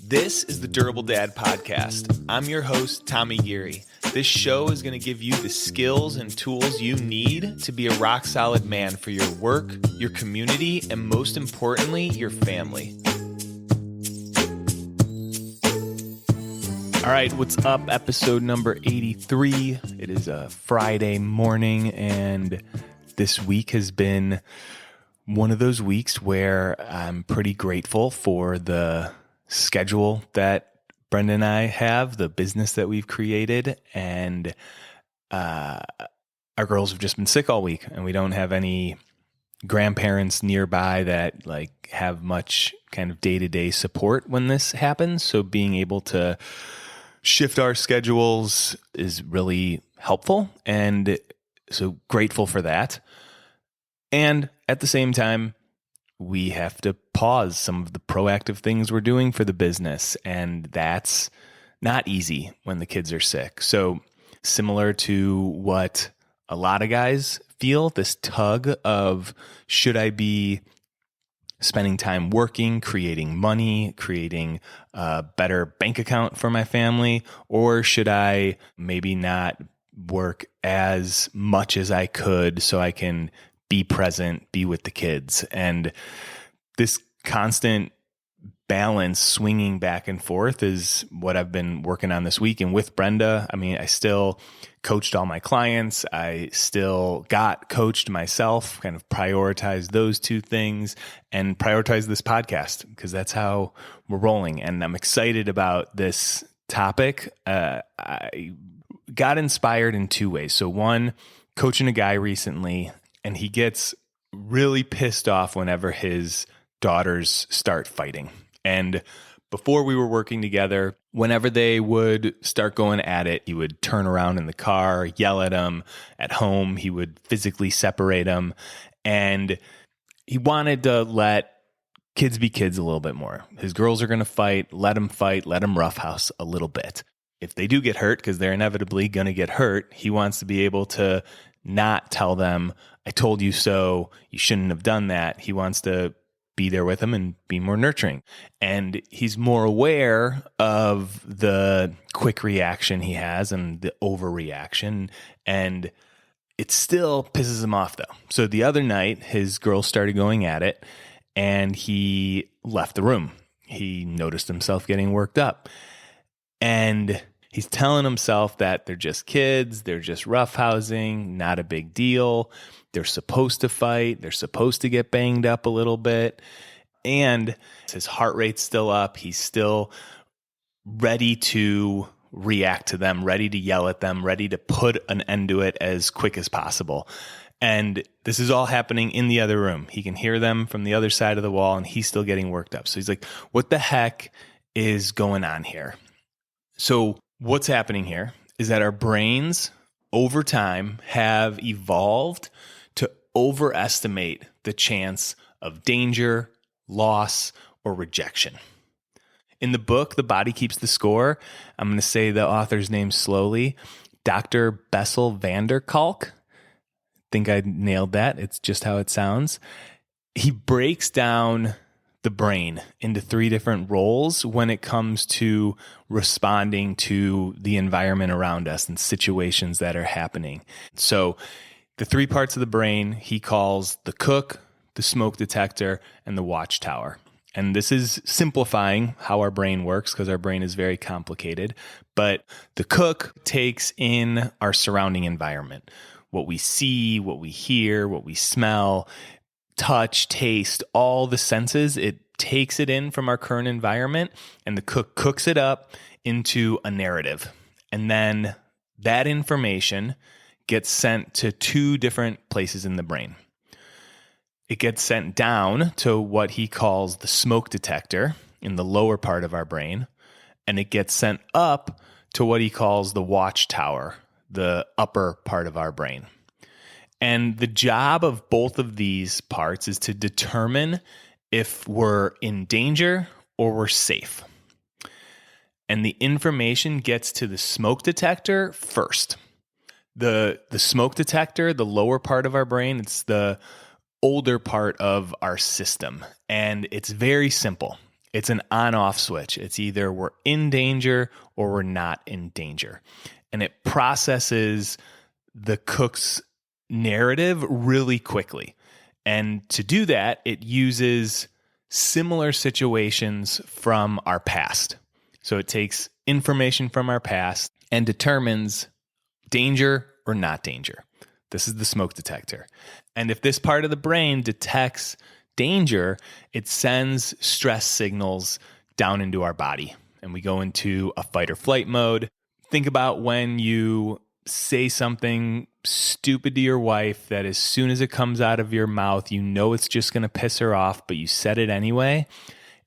This is the Durable Dad Podcast. I'm your host, Tommy Geary. This show is going to give you the skills and tools you need to be a rock-solid man for your work, your community, and most importantly, your family. All right, what's up? Episode number 83. It is a Friday morning, and this week has been one of those weeks where I'm pretty grateful for the schedule that Brenda and I have, the business that we've created, and our girls have just been sick all week, and we don't have any grandparents nearby that have much kind of day-to-day support when this happens. So being able to shift our schedules is really helpful, and so grateful for that. And at the same time, we have to pause some of the proactive things we're doing for the business, and that's not easy when the kids are sick. So similar to what a lot of guys feel, this tug of should I be spending time working, creating money, creating a better bank account for my family, or should I maybe not work as much as I could so I can be present, be with the kids. And this constant balance, swinging back and forth, is what I've been working on this week. And with Brenda, I still coached all my clients. I still got coached myself, kind of prioritized those two things and prioritized this podcast because that's how we're rolling. And I'm excited about this topic. I got inspired in two ways. So one, coaching a guy recently, and he gets really pissed off whenever his daughters start fighting. And before we were working together, whenever they would start going at it, he would turn around in the car, yell at them. At home, he would physically separate them. And he wanted to let kids be kids a little bit more. His girls are going to fight, let them roughhouse a little bit. If they do get hurt, because they're inevitably going to get hurt, he wants to be able to not tell them, I told you so, you shouldn't have done that. He wants to be there with them and be more nurturing. And he's more aware of the quick reaction he has and the overreaction. And it still pisses him off, though. So the other night, his girls started going at it, and he left the room. He noticed himself getting worked up. And he's telling himself that they're just kids, they're just roughhousing, not a big deal. They're supposed to fight, they're supposed to get banged up a little bit. And his heart rate's still up. He's still ready to react to them, ready to yell at them, ready to put an end to it as quick as possible. And this is all happening in the other room. He can hear them from the other side of the wall, and he's still getting worked up. So he's like, what the heck is going on here? So what's happening here is that our brains over time have evolved to overestimate the chance of danger, loss, or rejection. In the book, The Body Keeps the Score, I'm going to say the author's name slowly, Dr. Bessel Kolk. I think I nailed that. It's just how it sounds. He breaks down the brain into three different roles when it comes to responding to the environment around us and situations that are happening. So the three parts of the brain he calls the cook, the smoke detector, and the watchtower. And this is simplifying how our brain works because our brain is very complicated. But the cook takes in our surrounding environment, what we see, what we hear, what we smell, touch, taste, all the senses. It takes it in from our current environment, and the cook cooks it up into a narrative. And then that information gets sent to two different places in the brain. It gets sent down to what he calls the smoke detector in the lower part of our brain, and it gets sent up to what he calls the watchtower, the upper part of our brain. And the job of both of these parts is to determine if we're in danger or we're safe. And the information gets to the smoke detector first. The smoke detector, the lower part of our brain, it's the older part of our system. And it's very simple. It's an on-off switch. It's either we're in danger or we're not in danger. And it processes the cook's narrative really quickly. And to do that, it uses similar situations from our past. So it takes information from our past and determines danger or not danger. This is the smoke detector. And if this part of the brain detects danger, it sends stress signals down into our body, and we go into a fight or flight mode. Think about when you say something stupid to your wife that as soon as it comes out of your mouth, you know it's just going to piss her off, but you said it anyway.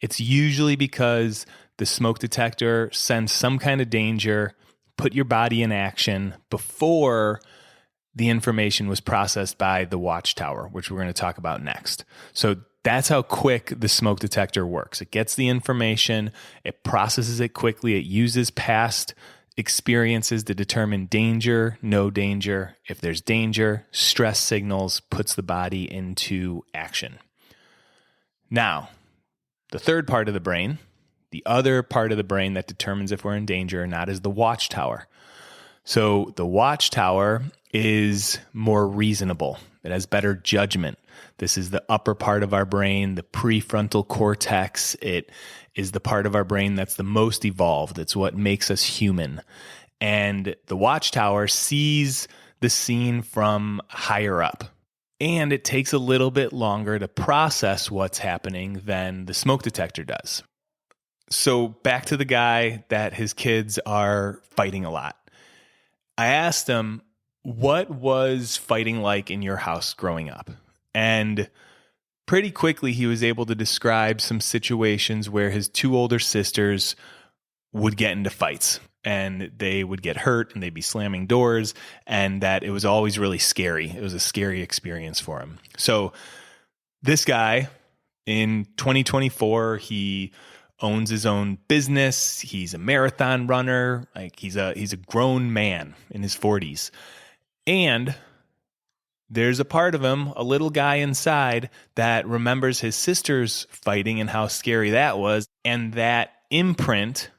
It's usually because the smoke detector sends some kind of danger, put your body in action before the information was processed by the watchtower, which we're going to talk about next. So that's how quick the smoke detector works. It gets the information, it processes it quickly, it uses past experiences to determine danger, no danger. If there's danger, stress signals, puts the body into action. Now, the third part of the brain, the other part of the brain that determines if we're in danger or not, is the watchtower. So the watchtower is more reasonable. It has better judgment. This is the upper part of our brain, the prefrontal cortex. It is the part of our brain that's the most evolved. It's what makes us human. And the watchtower sees the scene from higher up. And it takes a little bit longer to process what's happening than the smoke detector does. So back to the guy that his kids are fighting a lot. I asked him, what was fighting like in your house growing up? And pretty quickly, he was able to describe some situations where his two older sisters would get into fights and they would get hurt and they'd be slamming doors, and that it was always really scary. It was a scary experience for him. So this guy in 2024, he owns his own business. He's a marathon runner. Like he's a grown man in his 40s. And there's a part of him, a little guy inside, that remembers his sisters fighting and how scary that was. And that imprint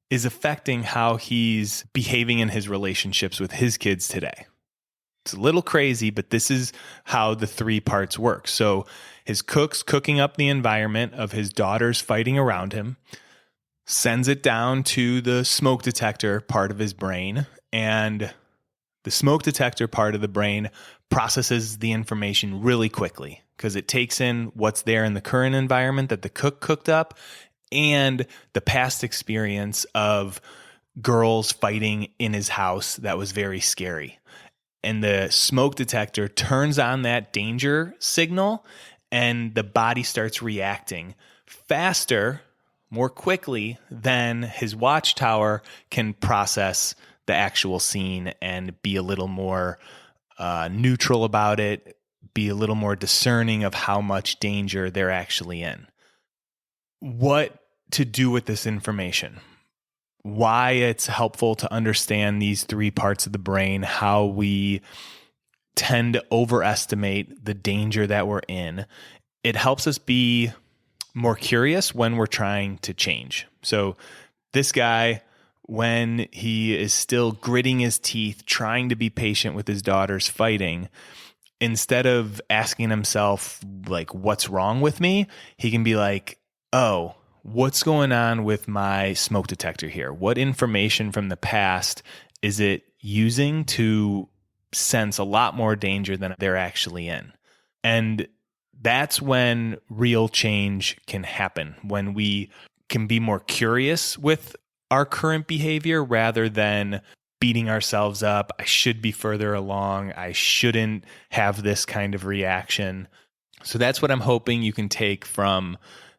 is affecting how he's behaving in his relationships with his kids today. It's a little crazy, but this is how the three parts work. So his cook's cooking up the environment of his daughters fighting around him, sends it down to the smoke detector part of his brain, and the smoke detector part of the brain processes the information really quickly because it takes in what's there in the current environment that the cook cooked up and the past experience of girls fighting in his house that was very scary. And the smoke detector turns on that danger signal, and the body starts reacting faster, more quickly than his watchtower can process the actual scene and be a little more neutral about it, be a little more discerning of how much danger they're actually in. What to do with this information? Why it's helpful to understand these three parts of the brain, how we tend to overestimate the danger that we're in. It helps us be more curious when we're trying to change. So this guy, when he is still gritting his teeth, trying to be patient with his daughters fighting, instead of asking himself, like, what's wrong with me? He can be like, oh, what's going on with my smoke detector here? What information from the past is it using to sense a lot more danger than they're actually in? And that's when real change can happen, when we can be more curious with our current behavior rather than beating ourselves up. I should be further along. I shouldn't have this kind of reaction. So that's what I'm hoping you can take from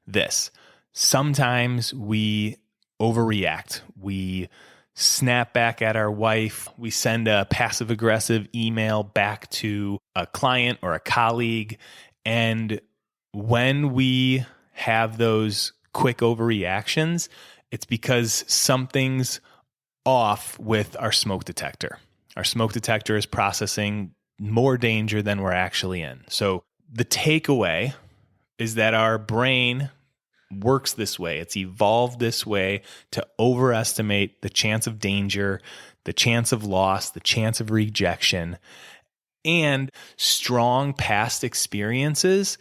this. Sometimes we overreact. We snap back at our wife. We send a passive-aggressive email back to a client or a colleague. And when we have those quick overreactions, it's because something's off with our smoke detector. Our smoke detector is processing more danger than we're actually in. So the takeaway is that our brain, works this way. It's evolved this way to overestimate the chance of danger, the chance of loss, the chance of rejection, and strong past experiences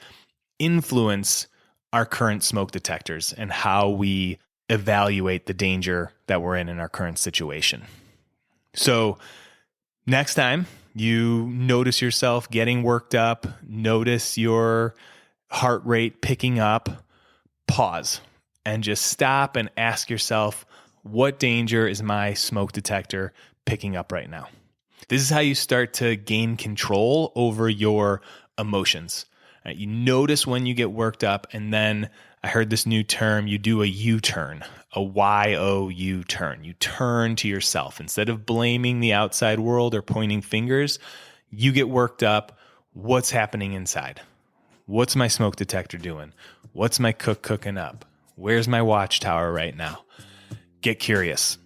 influence our current smoke detectors and how we evaluate the danger that we're in our current situation. So next time you notice yourself getting worked up, notice your heart rate picking up, pause and just stop and ask yourself, what danger is my smoke detector picking up right now? This is how you start to gain control over your emotions. Right? You notice when you get worked up, and then I heard this new term, you do a U-turn, a Y-O-U turn. You turn to yourself. Instead of blaming the outside world or pointing fingers, you get worked up. What's happening inside? What's my smoke detector doing? What's my cook cooking up? Where's my watchtower right now? Get curious.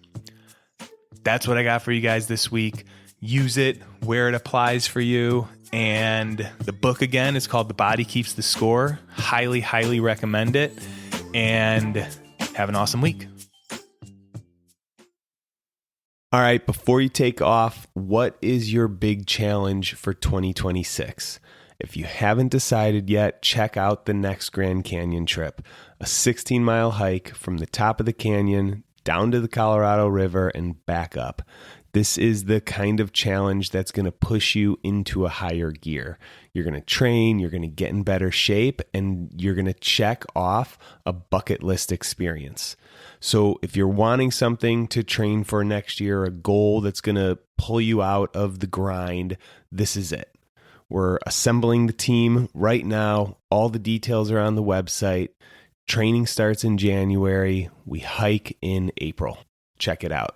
That's what I got for you guys this week. Use it where it applies for you. And the book, again, is called The Body Keeps the Score. Highly, highly recommend it. And have an awesome week. All right, before you take off, what is your big challenge for 2026? If you haven't decided yet, check out the next Grand Canyon trip, a 16-mile hike from the top of the canyon down to the Colorado River and back up. This is the kind of challenge that's going to push you into a higher gear. You're going to train, you're going to get in better shape, and you're going to check off a bucket list experience. So if you're wanting something to train for next year, a goal that's going to pull you out of the grind, this is it. We're assembling the team right now. All the details are on the website. Training starts in January. We hike in April. Check it out.